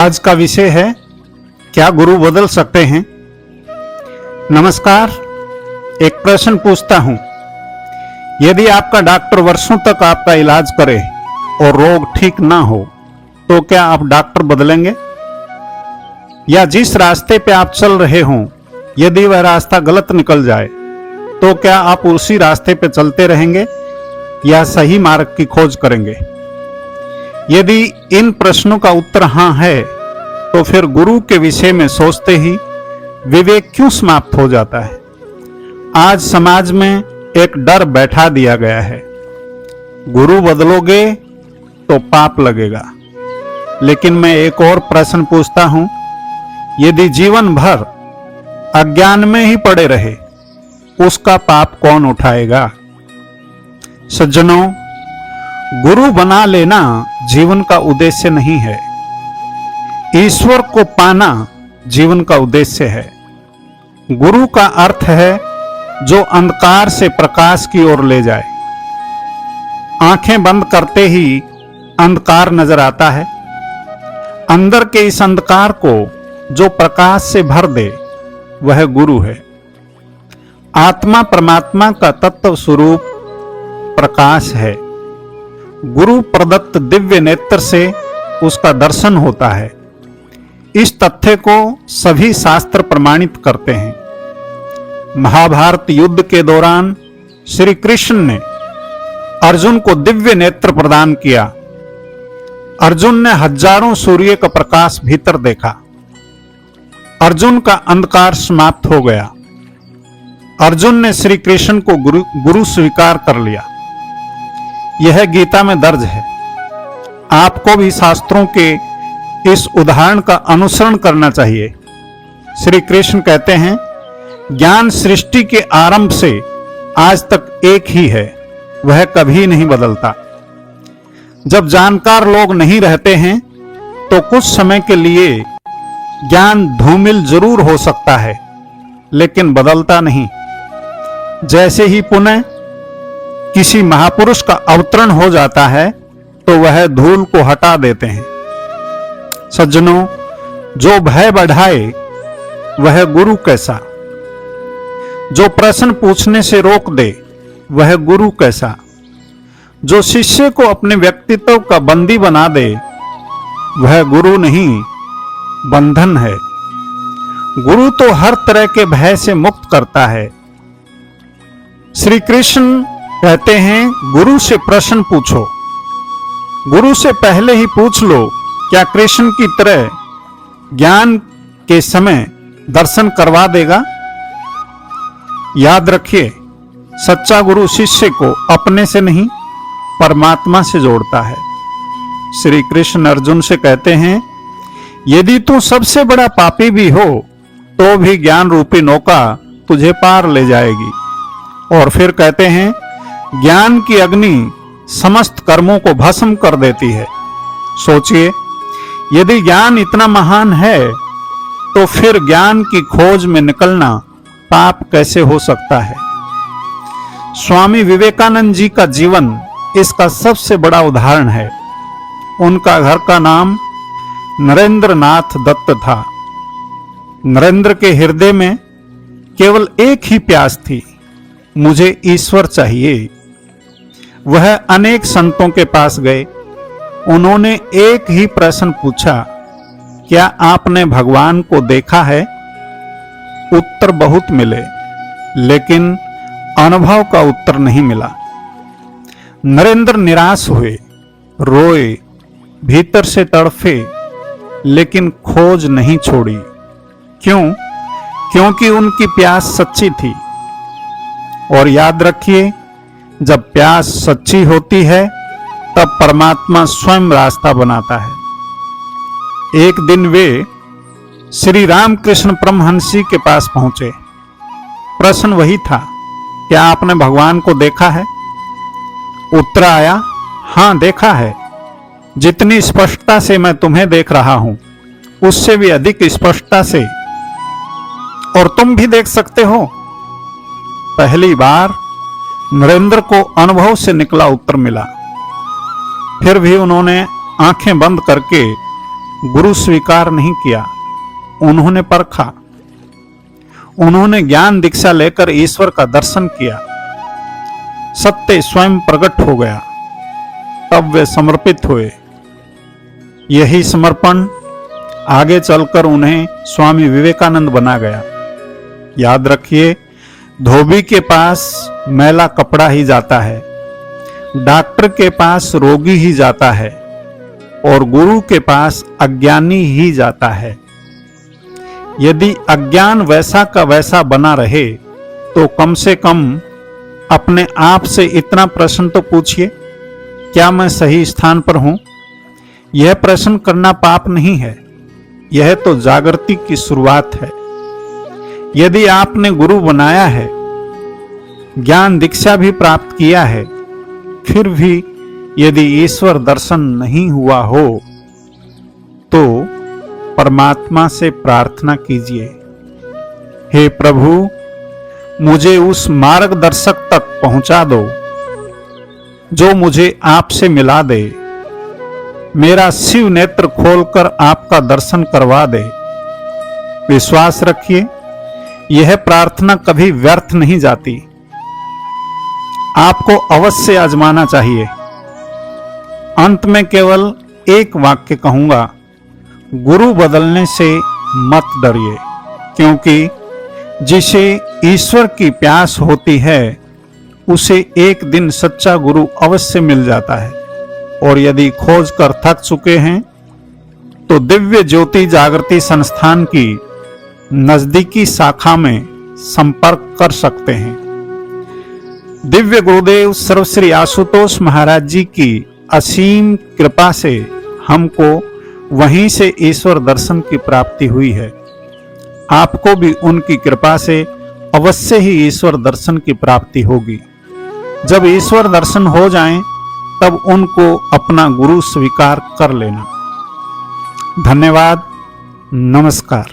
आज का विषय है, क्या गुरु बदल सकते हैं। नमस्कार। एक प्रश्न पूछता हूं, यदि आपका डॉक्टर वर्षों तक आपका इलाज करे और रोग ठीक ना हो तो क्या आप डॉक्टर बदलेंगे? या जिस रास्ते पे आप चल रहे हों, यदि वह रास्ता गलत निकल जाए तो क्या आप उसी रास्ते पे चलते रहेंगे या सही मार्ग की खोज करेंगे? यदि इन प्रश्नों का उत्तर हां है तो फिर गुरु के विषय में सोचते ही विवेक क्यों समाप्त हो जाता है? आज समाज में एक डर बैठा दिया गया है, गुरु बदलोगे तो पाप लगेगा। लेकिन मैं एक और प्रश्न पूछता हूं, यदि जीवन भर अज्ञान में ही पड़े रहे उसका पाप कौन उठाएगा? सज्जनों, गुरु बना लेना जीवन का उद्देश्य नहीं है, ईश्वर को पाना जीवन का उद्देश्य है। गुरु का अर्थ है जो अंधकार से प्रकाश की ओर ले जाए। आंखें बंद करते ही अंधकार नजर आता है, अंदर के इस अंधकार को जो प्रकाश से भर दे वह गुरु है। आत्मा परमात्मा का तत्व स्वरूप प्रकाश है। गुरु प्रदत्त दिव्य नेत्र से उसका दर्शन होता है। इस तथ्य को सभी शास्त्र प्रमाणित करते हैं। महाभारत युद्ध के दौरान श्री कृष्ण ने अर्जुन को दिव्य नेत्र प्रदान किया। अर्जुन ने हजारों सूर्य का प्रकाश भीतर देखा। अर्जुन का अंधकार समाप्त हो गया। अर्जुन ने श्री कृष्ण को गुरु स्वीकार कर लिया। यह गीता में दर्ज है। आपको भी शास्त्रों के इस उदाहरण का अनुसरण करना चाहिए। श्री कृष्ण कहते हैं, ज्ञान सृष्टि के आरंभ से आज तक एक ही है, वह कभी नहीं बदलता। जब जानकार लोग नहीं रहते हैं तो कुछ समय के लिए ज्ञान धूमिल जरूर हो सकता है, लेकिन बदलता नहीं। जैसे ही पुनः किसी महापुरुष का अवतरण हो जाता है तो वह धूल को हटा देते हैं। सज्जनों, जो भय बढ़ाए वह गुरु कैसा, जो प्रश्न पूछने से रोक दे वह गुरु कैसा, जो शिष्य को अपने व्यक्तित्व का बंदी बना दे वह गुरु नहीं, बंधन है। गुरु तो हर तरह के भय से मुक्त करता है। श्री कृष्ण कहते हैं, गुरु से प्रश्न पूछो। गुरु से पहले ही पूछ लो, क्या कृष्ण की तरह ज्ञान के समय दर्शन करवा देगा? याद रखिए, सच्चा गुरु शिष्य को अपने से नहीं परमात्मा से जोड़ता है। श्री कृष्ण अर्जुन से कहते हैं, यदि तू सबसे बड़ा पापी भी हो तो भी ज्ञान रूपी नौका तुझे पार ले जाएगी। और फिर कहते हैं, ज्ञान की अग्नि समस्त कर्मों को भस्म कर देती है। सोचिए, यदि ज्ञान इतना महान है तो फिर ज्ञान की खोज में निकलना पाप कैसे हो सकता है? स्वामी विवेकानंद जी का जीवन इसका सबसे बड़ा उदाहरण है। उनका घर का नाम नरेंद्र नाथ दत्त था। नरेंद्र के हृदय में केवल एक ही प्यास थी, मुझे ईश्वर चाहिए। वह अनेक संतों के पास गए। उन्होंने एक ही प्रश्न पूछा, क्या आपने भगवान को देखा है? उत्तर बहुत मिले, लेकिन अनुभव का उत्तर नहीं मिला। नरेंद्र निराश हुए, रोए, भीतर से तड़फे, लेकिन खोज नहीं छोड़ी। क्यों? क्योंकि उनकी प्यास सच्ची थी। और याद रखिए, जब प्यास सच्ची होती है तब परमात्मा स्वयं रास्ता बनाता है। एक दिन वे श्री रामकृष्ण परमहंस जी के पास पहुंचे। प्रश्न वही था, क्या आपने भगवान को देखा है? उत्तर आया, हां देखा है। जितनी स्पष्टता से मैं तुम्हें देख रहा हूं उससे भी अधिक स्पष्टता से और तुम भी देख सकते हो। पहली बार नरेंद्र को अनुभव से निकला उत्तर मिला। फिर भी उन्होंने आंखें बंद करके गुरु स्वीकार नहीं किया, उन्होंने परखा। उन्होंने ज्ञान दीक्षा लेकर ईश्वर का दर्शन किया। सत्य स्वयं प्रकट हो गया, तब वे समर्पित हुए। यही समर्पण आगे चलकर उन्हें स्वामी विवेकानंद बना गया। याद रखिए, धोबी के पास मैला कपड़ा ही जाता है, डॉक्टर के पास रोगी ही जाता है, और गुरु के पास अज्ञानी ही जाता है। यदि अज्ञान वैसा का वैसा बना रहे तो कम से कम अपने आप से इतना प्रश्न तो पूछिए, क्या मैं सही स्थान पर हूं? यह प्रश्न करना पाप नहीं है, यह तो जागृति की शुरुआत है। यदि आपने गुरु बनाया है, ज्ञान दीक्षा भी प्राप्त किया है, फिर भी यदि ईश्वर दर्शन नहीं हुआ हो तो परमात्मा से प्रार्थना कीजिए, हे प्रभु, मुझे उस मार्गदर्शक तक पहुंचा दो जो मुझे आपसे मिला दे। मेरा शिव नेत्र खोलकर आपका दर्शन करवा दे। विश्वास रखिए, यह प्रार्थना कभी व्यर्थ नहीं जाती। आपको अवश्य आजमाना चाहिए। अंत में केवल एक वाक्य कहूंगा, गुरु बदलने से मत डरिए, क्योंकि जिसे ईश्वर की प्यास होती है उसे एक दिन सच्चा गुरु अवश्य मिल जाता है। और यदि खोज कर थक चुके हैं तो दिव्य ज्योति जागृति संस्थान की नजदीकी शाखा में संपर्क कर सकते हैं। दिव्य गुरुदेव सर्वश्री आशुतोष महाराज जी की असीम कृपा से हमको वहीं से ईश्वर दर्शन की प्राप्ति हुई है। आपको भी उनकी कृपा से अवश्य ही ईश्वर दर्शन की प्राप्ति होगी। जब ईश्वर दर्शन हो जाएं, तब उनको अपना गुरु स्वीकार कर लेना। धन्यवाद। नमस्कार।